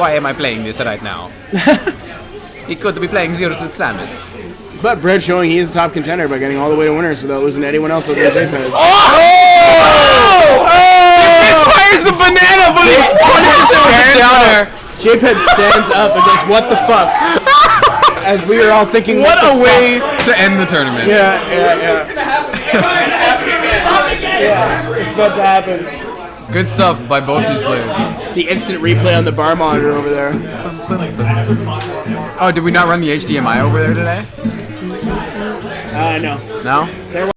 Why am I playing this right now? He could be playing Zero Suit Samus. But Brett showing he is a top contender by getting all the way to winners without losing to anyone else other than JPEG. Misfire's the banana, but he punishes him with the downer. JPEG stands up and goes, what the fuck? As we are all thinking, what a way to end the tournament. Yeah. It's about to happen. Good stuff by both these players. The instant replay on the bar monitor over there. Oh, did we not run the HDMI over there today? No. No?